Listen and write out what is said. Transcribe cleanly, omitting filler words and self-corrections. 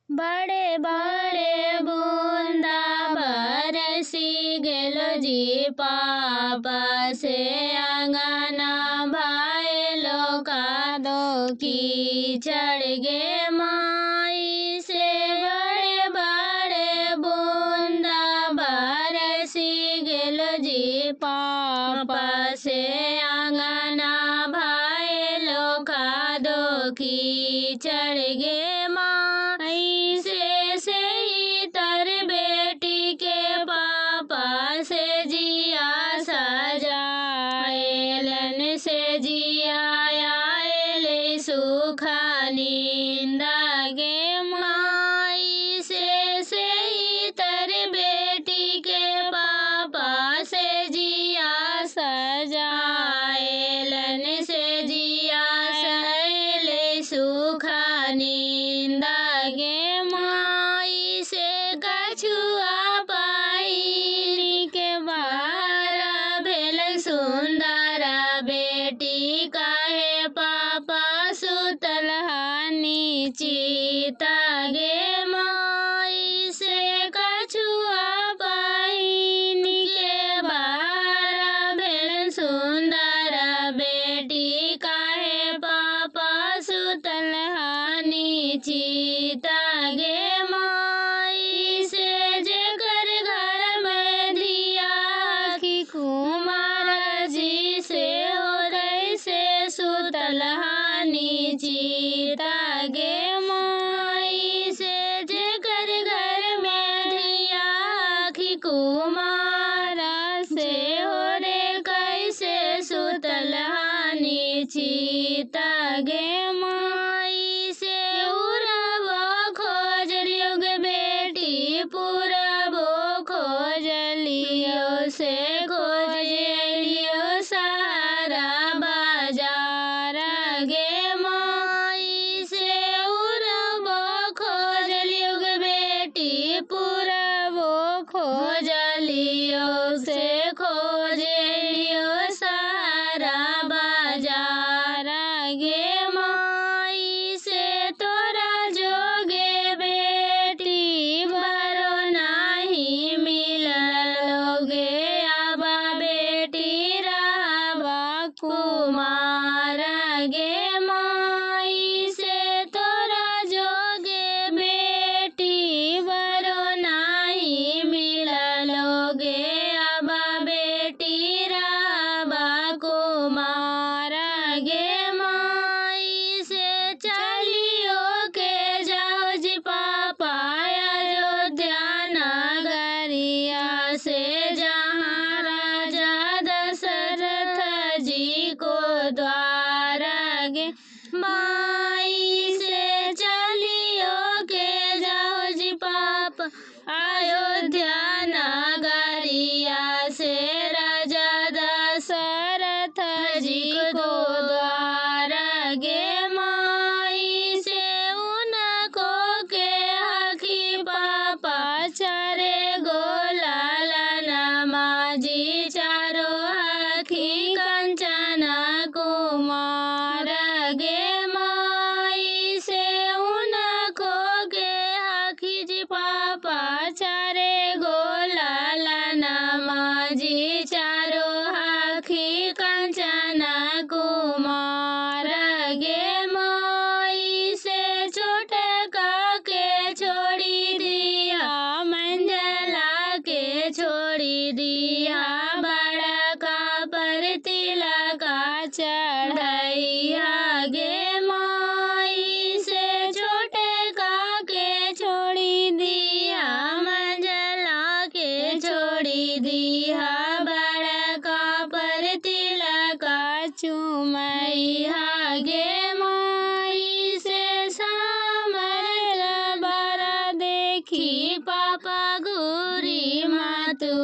बड़े बड़े बूंदा बरसी गेलो जी पापा से अंगना भाईलो का दो की चढ़ गे माई से। बड़े बड़े बूंदा बरसी गेलो जी पापा से अंगना भाईलो का दो की चढ़ गे माई से ही तर बेटी के पापा से जिया सजाएलन से जिया आएले सुखा नींदा गे माई से ही तर बेटी के पापा से जिया सजाएलन से जिया सहेले सुखा नींदा गे माई से। कछुआ पाई के बारा भेल सुंदर बेटी काहे पापा सुतल हानि चिता गे माई से। कछुआ पाई के बारा भेल सुंदर बेटी काहे पापा सुतल हानि चिता गे माई से। जेकर घर में धिया की कुमार जी से हो से सुतल हानि चिता गे माई से। जेकर घर में धिया की कुमार से हो रे कैसे सुतल हानि चिता गे माई से। उड़बो खोजलियो गे बेटी पुरबो खोजलियो से खोजलियो सारा बाजार गे माई से। उड़बो खोजलियो गे बेटी पुरबो खोजलियो से खोजलियो सारा बाजार गे माई से। तोरा जोगे बेटी बरो नाही मिललोगे आबा बेटी रहबा कुमार गे माई से। तोरा जोगे बेटी बरो नाही मिललोगे आबा बेटी रहबा कुमार गे माई से। चलियो के जाओ जी पापा अयोध्या नगरिया से जहाँ राजा दशरथ जी को द्वार गे माई से। चलियो के जाओ जी पापा अयोध्या नगरिया से राजा दशरथ जी को द्वार गे माई से। उनको के हखी पापा चारे गोलाल नमाजी चारो हखी कंचन कुमार गे माई से। उनको के हखी जी पापा चारे गोलाल नमाजी चारो हखी कंचन कुमार गे माई से। छोटका के छोड़ी दिया मंजला के छोड़ी दिया बड़का पर तिलका चढ़ैया गे माई से। छोटका के छोड़ी दिया मंजला के छोड़ी दिया बड़का पर तिलका चुमैया गे माई से। सामर बरा देखी पापा गुरी मातु